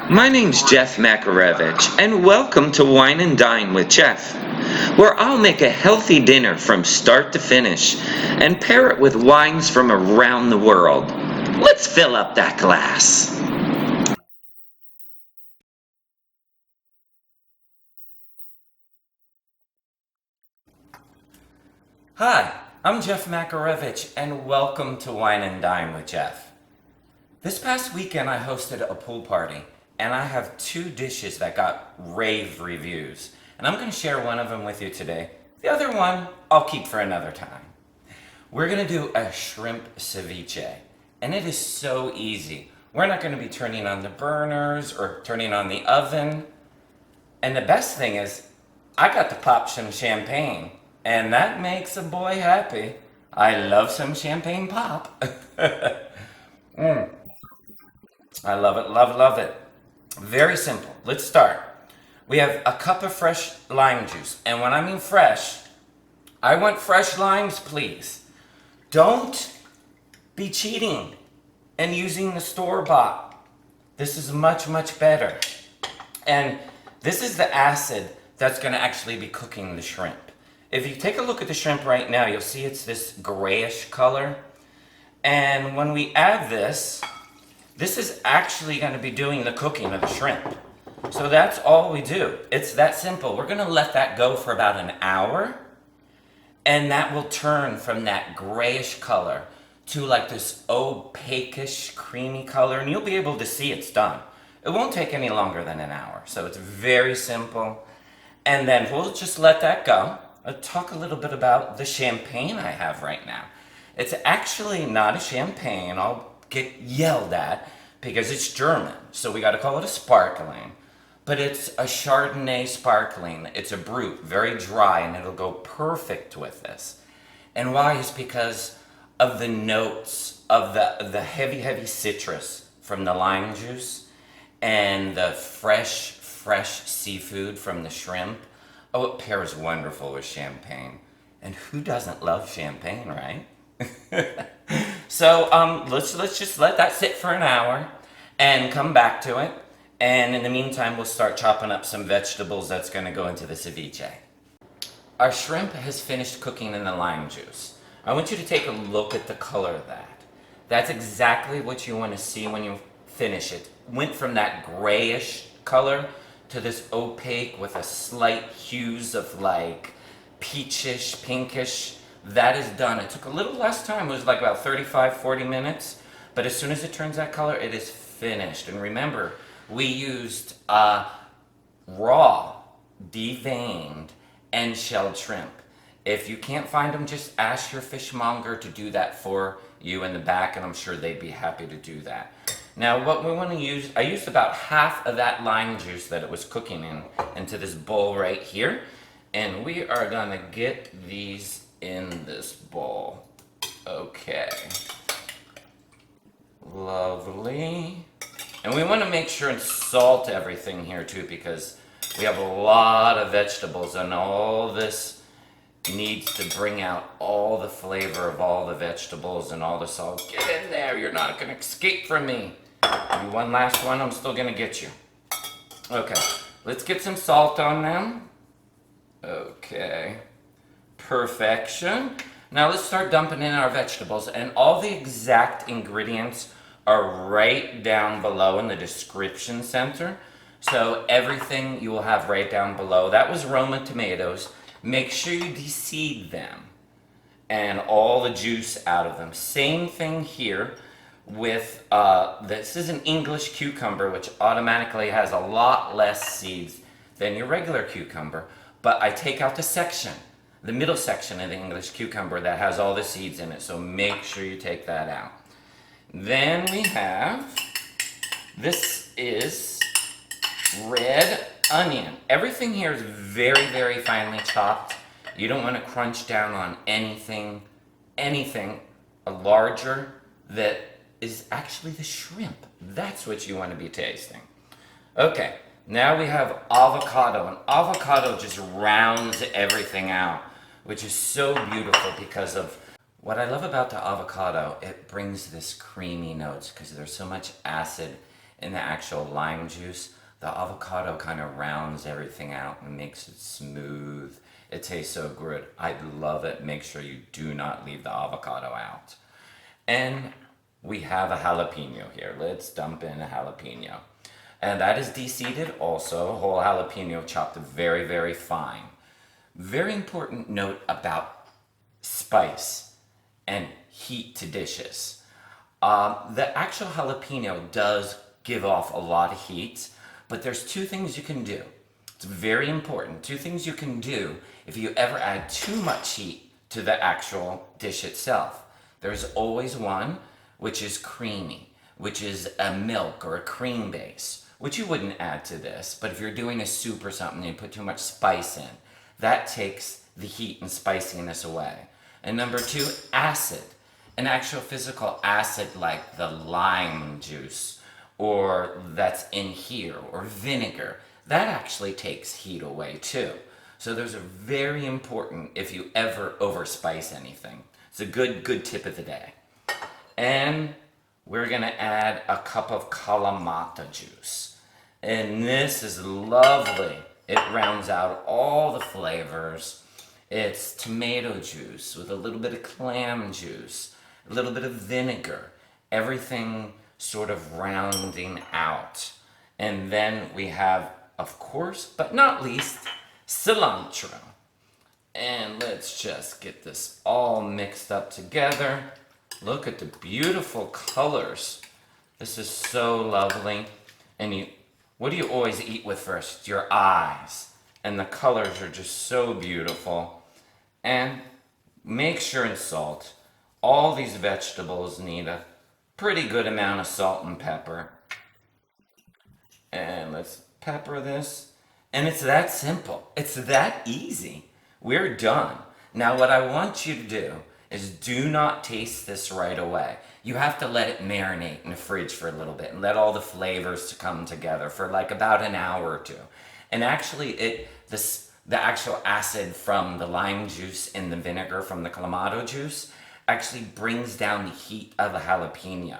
My name's Jeff Makarevich, and welcome to Wine and Dine with Jeff, where I'll make a healthy dinner from start to finish and pair it with wines from around the world. Let's fill up that glass. Hi, I'm Jeff Makarevich, and welcome to Wine and Dine with Jeff. This past weekend I hosted a pool party, and I have two dishes that got rave reviews, and I'm going to share one of them with you today. The other one I'll keep for another time. We're going to do a shrimp ceviche, and it is so easy. We're not going to be turning on the burners or turning on the oven. And the best thing is, I got to pop some champagne, and that makes a boy happy. I love some champagne pop. I love it, love it. Very simple. Let's start. We have a cup of fresh lime juice, and when I mean fresh, I want fresh limes, please. Don't be cheating and using the store-bought. This is much better. And this is the acid that's going to actually be cooking the shrimp. If you take a look at the shrimp right now, you'll see it's this grayish color. And when we add this is actually going to be doing the cooking of the shrimp. So that's all we do. It's that simple. We're going to let that go for about an hour. And that will turn from that grayish color to like this opaquish, creamy color. And you'll be able to see it's done. It won't take any longer than an hour. So it's very simple. And then we'll just let that go. I'll talk a little bit about the champagne I have right now. It's actually not a champagne. I'll get yelled at because it's German. So we got to call it a sparkling. But it's a Chardonnay sparkling. It's a brut, very dry, and it'll go perfect with this. And why is because of the notes of the heavy citrus from the lime juice and the fresh seafood from the shrimp. Oh, it pairs wonderful with champagne. And who doesn't love champagne, right? So let's just let that sit for an hour and come back to it. And in the meantime, we'll start chopping up some vegetables that's going to go into the ceviche. Our shrimp has finished cooking in the lime juice. I want you to take a look at the color of that. That's exactly what you want to see when you finish it. Went from that grayish color to this opaque with a slight hues of like peachish, pinkish. That is done. It took a little less time. It was like about 40 minutes. But as soon as it turns that color, it is finished. And remember, we used raw, deveined, and shelled shrimp. If you can't find them, just ask your fishmonger to do that for you in the back, and I'm sure they'd be happy to do that. Now what we want to use, I used about half of that lime juice that it was cooking into this bowl right here. And we are going to get these in this bowl. Okay. Lovely. And we want to make sure and salt everything here too, because we have a lot of vegetables and all this needs to bring out all the flavor of all the vegetables and all the salt. Get in there, you're not going to escape from me. And one last one, I'm still going to get you. Okay, let's get some salt on them. Okay, perfection. Now let's start dumping in our vegetables, and all the exact ingredients are right down below in the description center. So everything you will have right down below. That was Roma tomatoes. Make sure you de-seed them and all the juice out of them. Same thing here with, this is an English cucumber, which automatically has a lot less seeds than your regular cucumber. But I take out the middle section of the English cucumber that has all the seeds in it. So make sure you take that out. Then we have, this is red onion. Everything here is very finely chopped. You don't want to crunch down on anything larger that is actually the shrimp. That's what you want to be tasting. Okay, now we have avocado, and avocado just rounds everything out, which is so beautiful because of what I love about the avocado. It brings this creamy notes because there's so much acid in the actual lime juice. The avocado kind of rounds everything out and makes it smooth. It tastes so good. I love it. Make sure you do not leave the avocado out. And we have a jalapeno here. Let's dump in a jalapeno. And that is de-seeded also, a whole jalapeno chopped very, very fine. Very important note about spice and heat to dishes. The actual jalapeno does give off a lot of heat, but there's two things you can do. It's very important. Two things you can do if you ever add too much heat to the actual dish itself. There's always one which is creamy, which is a milk or a cream base, which you wouldn't add to this, but if you're doing a soup or something and you put too much spice in, that takes the heat and spiciness away. And number two, acid. An actual physical acid like the lime juice or that's in here, or vinegar, that actually takes heat away too. So those are very important if you ever overspice anything. It's a good tip of the day. And we're gonna add a cup of clamato juice. And this is lovely. It rounds out all the flavors. It's tomato juice with a little bit of clam juice, a little bit of vinegar, everything sort of rounding out. And then we have, of course, but not least, cilantro. And let's just get this all mixed up together. Look at the beautiful colors. This is so lovely. And what do you always eat with first? Your eyes. And the colors are just so beautiful. And make sure and salt. All these vegetables need a pretty good amount of salt and pepper. And let's pepper this. And it's that simple. It's that easy. We're done. Now what I want you to do is do not taste this right away. You have to let it marinate in the fridge for a little bit and let all the flavors to come together for like about an hour or two. And actually the actual acid from the lime juice and the vinegar from the clamato juice actually brings down the heat of a jalapeno.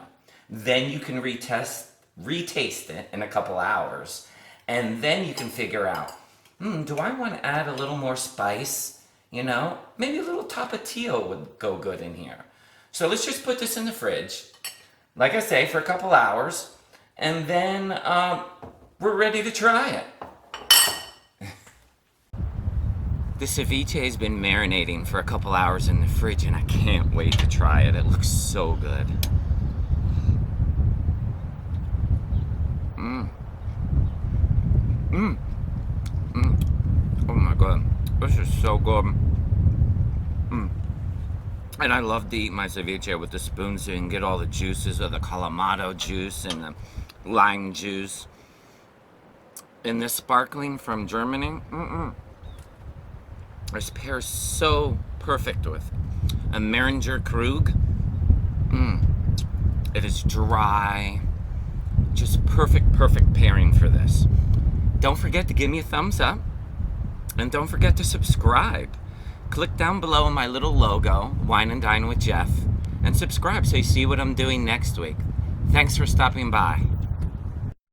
Then you can retaste it in a couple hours, and then you can figure out, do I want to add a little more spice? You know, maybe a little tapatio would go good in here. So let's just put this in the fridge, like I say, for a couple hours, and then we're ready to try it. The ceviche has been marinating for a couple hours in the fridge, and I can't wait to try it. It looks so good. Oh my god, this is so good. And I love to eat my ceviche with the spoon so you can get all the juices of the clamato juice and the lime juice. And this sparkling from Germany, this pairs so perfect with a Meringer Krug. It is dry, just perfect pairing for this. Don't forget to give me a thumbs up, and don't forget to subscribe. Click down below on my little logo, Wine and Dine with Jeff, and subscribe so you see what I'm doing next week. Thanks for stopping by.